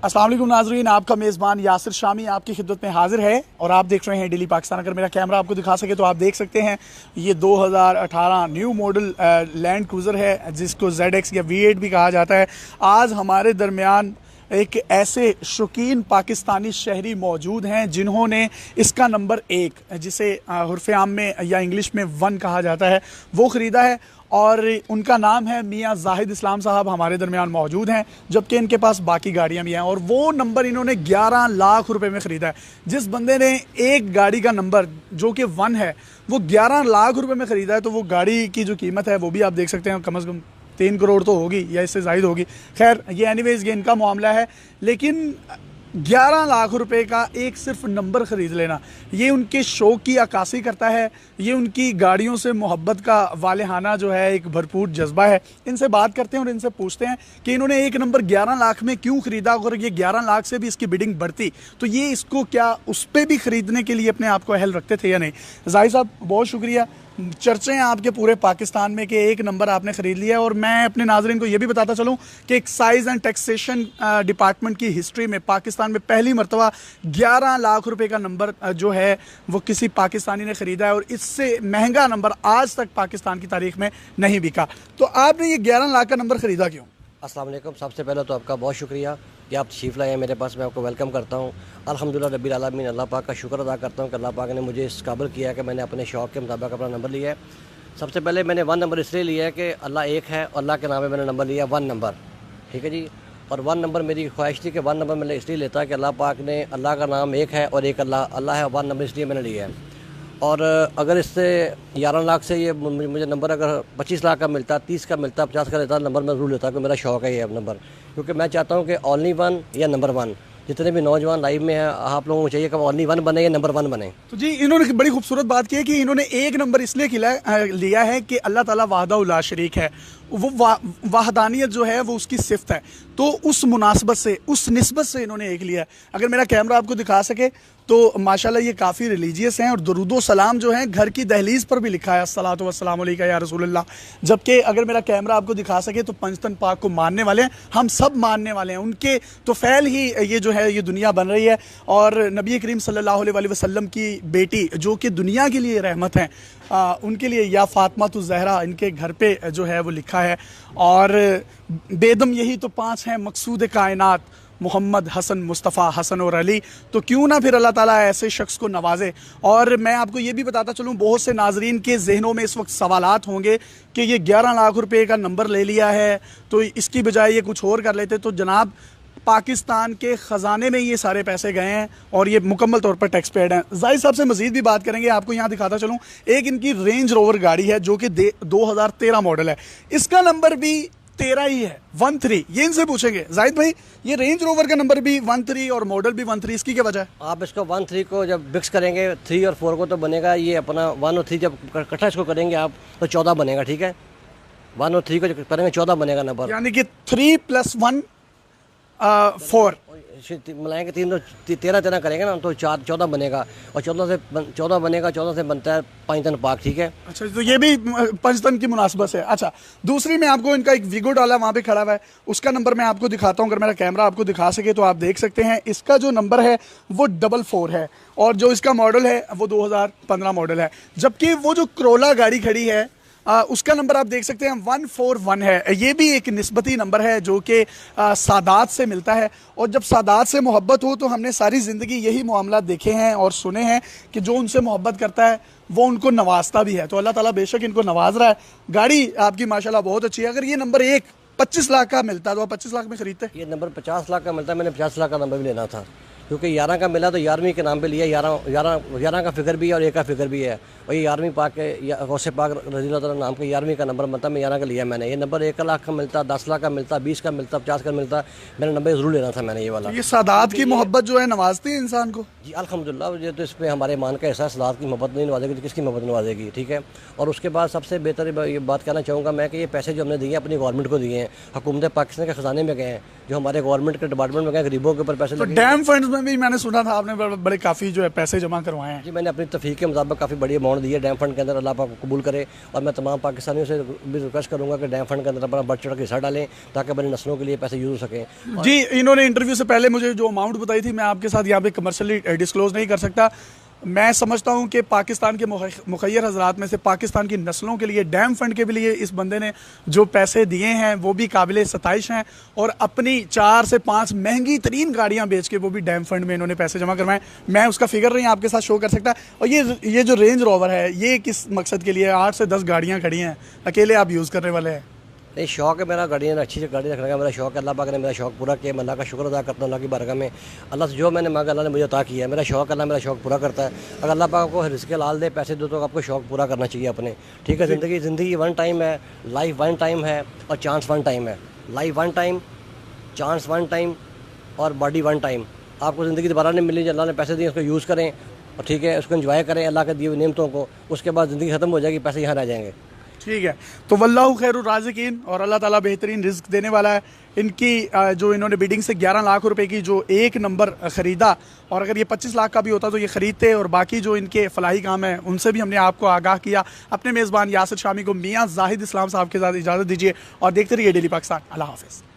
अस्सलाम वालेकुम नाज़रीन, आपका मेज़बान यासिर शामी आपकी खिदमत में हाजिर है और आप देख रहे हैं डेली पाकिस्तान। अगर मेरा कैमरा आपको दिखा सके तो आप देख सकते हैं ये 2018 न्यू मॉडल लैंड क्रूज़र है जिसको ZX या V8 भी कहा जाता है। आज हमारे दरमियान एक ऐसे शौकीन पाकिस्तानी शहरी मौजूद हैं जिन्होंने इसका नंबर 1 जिसे हुर्फ़े आम में या इंग्लिश में 1 कहा जाता है वो ख़रीदा है और उनका नाम है मियाँ जाहिद इस्लाम साहब हमारे दरमियान मौजूद हैं, जबकि इनके पास बाकी गाड़ियाँ भी हैं और वो नंबर इन्होंने 11 लाख रुपए में ख़रीदा है। जिस बंदे ने एक गाड़ी का नंबर जो कि 1 है वो 11 लाख रुपए में ख़रीदा है तो वो गाड़ी की जो कीमत है वो भी आप देख सकते हैं कम से कम 3 करोड़ तो होगी या इससे ज़ायद होगी। खैर ये एनीवेज ये इनका मामला है, लेकिन 11 लाख रुपए का एक सिर्फ नंबर ख़रीद लेना ये उनके शौक़ की अक्कासी करता है। ये उनकी गाड़ियों से मोहब्बत का वालेहाना जो है एक भरपूर जज्बा है। इनसे बात करते हैं और इनसे पूछते हैं कि इन्होंने एक नंबर 11 लाख में क्यों ख़रीदा। अगर ये 11 लाख से भी इसकी बिडिंग बढ़ती तो ये इसको क्या उस पर भी ख़रीदने के लिए अपने आप को अहल रखते थे या नहीं। जाहिद साहब बहुत शुक्रिया, चर्चे हैं आपके पूरे पाकिस्तान में कि एक नंबर आपने ख़रीद लिया। और मैं अपने नाज़रीन को ये भी बताता चलूँ कि एक्साइज़ एंड टैक्सेशन डिपार्टमेंट की हिस्ट्री में पाकिस्तान में पहली मरतबा 11 लाख रुपए का नंबर जो है वो किसी पाकिस्तानी ने ख़रीदा है और इससे महंगा नंबर आज तक पाकिस्तान की तारीख में नहीं बिका। तो आपने ये 11 लाख का नंबर ख़रीदा क्यों? अस्सलाम वालेकुम। सबसे पहले तो आपका बहुत शुक्रिया कि आप तशरीफ़ लाए हैं मेरे पास, मैं आपको वेलकम करता हूँ। अल्हम्दुलिल्लाह रब्बिल आलमीन, अल्लाह पाक का शुक्र अदा करता हूँ कि अल्लाह पाक ने मुझे इस काबिल किया है कि मैंने अपने शौक़ के मुताबिक अपना नंबर लिया है। सबसे पहले मैंने 1 नंबर इसलिए लिया है कि अल्लाह एक है और अल्लाह के नाम में मैंने नंबर लिया 1 नंबर, ठीक है जी। और 1 नंबर मेरी ख्वाहिश थी कि 1 नंबर मैंने इसलिए लेता है कि अल्लाह पाक ने, अल्लाह का नाम एक है और एक अल्लाह है, 1 नंबर इसलिए मैंने लिया है। और अगर इससे 11 लाख से ये मुझे नंबर अगर 25 लाख का मिलता, 30 का मिलता, 50 का लेता नंबर मैं ज़रूर लेता कि मेरा शौक़ है ये नंबर, क्योंकि मैं चाहता हूँ कि ओनली 1 या नंबर 1। जितने भी नौजवान लाइव में हैं आप लोगों को चाहिए कि ओनली 1 बने या नंबर 1 बने। तो जी इन्होंने बड़ी खूबसूरत बात की है कि इन्होंने एक नंबर इसलिए लिया है कि अल्लाह ताला वाहदा ला शरीक है, वो वाहदानियत जो है वो उसकी सिफत है, तो उस मुनासबत से उस निस्बत से इन्होंने एक लिया है। अगर मेरा कैमरा आपको दिखा सके तो माशाल्लाह ये काफ़ी रिलीजियस हैं और दरूदो सलाम जो है घर की दहलीज़ पर भी लिखा है अस्सलातु वस्सलामु अलैका या रसूलल्लाह। जबकि अगर मेरा कैमरा आपको दिखा सके तो पंचतन पाक को मानने वाले हैं, हम सब मानने वाले हैं, उनके तो फ़ैल ही ये जो है ये दुनिया बन रही है। और नबी करीम सल्लल्लाहु अलैहि वसल्लम की बेटी जो कि दुनिया के लिए रहमत हैं, उनके लिए या फातिमा तो ज़हरा इनके घर पे जो है वो लिखा है। और बेदम यही तो 5 हैं मकसूद कायनात, मोहम्मद, हसन, मुस्तफ़ा, हसन और अली। तो क्यों ना फिर अल्लाह ताला ऐसे शख्स को नवाजे। और मैं आपको ये भी बताता चलूँ बहुत से नाजरीन के जहनों में इस वक्त सवालात होंगे कि ये 11 लाख रुपए का नंबर ले लिया है तो इसकी बजाय ये कुछ और कर लेते। तो जनाब पाकिस्तान के ख़जाने में ये सारे पैसे गए हैं और ये मुकम्मल तौर पर टैक्स पेड हैं। जाहिद साहब से मज़ीद भी बात करेंगे। आपको यहाँ दिखाता चलूँ एक इनकी रेंज रोवर गाड़ी है जो कि 2013 मॉडल है, इसका नंबर भी 13 ही है, 13। ये इनसे पूछेंगे जाहिद भाई ये रेंज रोवर का नंबर भी 13 और मॉडल भी 13, इसकी क्या वजह है? आप इसको 1-3 को जब मिक्स करेंगे 3 और 4 को तो बनेगा ये अपना 1 और 3 जब इकट्ठा इसको करेंगे आप तो 14 बनेगा, ठीक है। 1 और 3 को जब करेंगे 14 बनेगा नंबर, यानी कि 3 + 1 4 मिलाएंगे 3 तो 13 करेंगे ना तो 14 बनेगा और 14 बनेगा, 14 से बनता है पंचतन पाक, ठीक है। अच्छा तो ये भी पंचतन की मुनासबत से। अच्छा दूसरी में आपको इनका एक वीगो डाला वहाँ पे खड़ा हुआ है, उसका नंबर मैं आपको दिखाता हूँ। अगर मेरा कैमरा आपको दिखा सके तो आप देख सकते हैं इसका जो नंबर है वो 44 है और जो इसका मॉडल है वो 2015 मॉडल है। जबकि वो जो क्रोला गाड़ी खड़ी है उसका नंबर आप देख सकते हैं 141 है। ये भी एक निस्बती नंबर है जो कि सादात से मिलता है और जब सादात से मोहब्बत हो तो हमने सारी ज़िंदगी यही मामला देखे हैं और सुने हैं कि जो उनसे मोहब्बत करता है वो उनको नवाजता भी है। तो अल्लाह ताला बेशक इनको नवाज रहा है। गाड़ी आपकी माशाल्लाह बहुत अच्छी है। अगर ये नंबर 1 25 लाख का मिलता तो आप 25 लाख में ख़रीदते? ये नंबर 50 लाख का मिलता है, मैंने 50 लाख का नंबर भी लेना था क्योंकि 11 का मिला तो 11वीं के नाम पे लिया। 11 का फिगर भी है और 1 का फिगर भी है और ये 11वीं पाक के गौसे पाक रज़ी अल्लाह नाम के 11वीं का नंबर बनता, मैं 11 का लिया मैंने। ये नंबर 1 लाख का मिलता, 10 लाख का मिलता, 20 का मिलता, 50 का मिलता, मैंने नंबर ज़रूर लेना था मैंने ये वाला। ये सादात की मोहब्बत जो है नवाजती है इंसान को। जी अल्हम्दुलिल्लाह, ये तो इसमें हमारे मान का एहसास, सादात की मोहब्बत नहीं नवाजेगी तो किसकी मोहब्बत नवाजेगी, ठीक है। और उसके बाद सबसे बेहतर ये बात कहना चाहूँगा मैं कि ये पैसे जो हमने दिए हैं अपनी गवर्नमेंट को दिए हैं, हुकूमत पाकिस्तान के ख़जाने में गए हैं, जो हमारे गवर्नमेंट के डिपार्टमेंट में गए, गरीबों के ऊपर पैसे तो डैम फंड्स में भी मैंने सुना था आपने बड़े काफ़ी जो है पैसे जमा करवाए हैं। जी, मैंने अपनी तफीक के मुताबिक काफ़ी बड़ी अमाउंट दी है डैम फंड के अंदर, अल्लाह पाक को कबूल करे। और मैं तमाम पाकिस्तानियों से भी रिक्वेस्ट करूँगा कि डैम फंड के अंदर अपना बढ़ चढ़ के हिस्सा डालें ताकि बड़ी नस्लों के लिए पैसे यूज़ हो सकें। जी, इन्होंने इंटरव्यू से पहले मुझे जो अमाउंट बताई थी, मैं आपके साथ यहाँ पे कमर्शियली डिस्क्लोज नहीं कर सकता। मैं समझता हूँ कि पाकिस्तान के मुखय्यर हजरात में से पाकिस्तान की नस्लों के लिए, डैम फंड के भी लिए इस बंदे ने जो पैसे दिए हैं वो भी काबिल सताइश हैं। और अपनी 4 से 5 महंगी तरीन गाड़ियाँ बेच के वो भी डैम फंड में इन्होंने पैसे जमा करवाएं। मैं उसका फिगर नहीं आपके साथ शो कर सकता। और ये जो रेंज रोवर है, ये किस मकसद के लिए? 8 से 10 गाड़ियाँ खड़ी हैं, अकेले आप यूज़ करने वाले हैं? नहीं, शौक है मेरा गाड़ियाँ अच्छी से गाड़ी रखने का, मेरा शौक है। अल्लाह पाक ने मेरा शौक पूरा किया, मैं अल्लाह का शुक्र अदा करता हूँ। अल्लाह की बारगाह में अल्लाह से जो मैंने मांगा अल्लाह ने मुझे अता किया है। मेरा शौक, अल्लाह मेरा शौक पूरा करता है। अगर अल्लाह पाक को रिज़्क़ हलाल दे, पैसे दो, तो आपको शौक पूरा करना चाहिए अपने। ठीक है, ज़िंदगी वन टाइम है, लाइफ वन टाइम है और चांस वन टाइम है। Life one time, chance one time और बॉडी वन टाइम। आपको ज़िंदगी दोबारा नहीं मिलनी। अल्लाह ने पैसे दिए, उसको यूज़ करें और ठीक है, उसको एंजॉय करें अल्लाह के दिए हुए नेमतों को। उसके बाद ज़िंदगी ख़त्म हो जाएगी, पैसे यहाँ रह जाएंगे। ठीक है, तो वल्लाहु खैरुर राज़िकीन, और अल्लाह ताला बेहतरीन रिज़्क देने वाला है। इनकी जो इन्होंने बिडिंग से 11 लाख रुपए की जो एक नंबर ख़रीदा, और अगर ये 25 लाख का भी होता तो ये ख़रीदते। और बाकी जो इनके फलाही काम है उनसे भी हमने आपको आगाह किया। अपने मेज़बान यासिर शामी को, मियाँ जाहिद इस्लाम साहब के साथ इजाज़त दीजिए और देखते रहिए डेली पाकिस्तान। अल्लाह हाफ़िज़।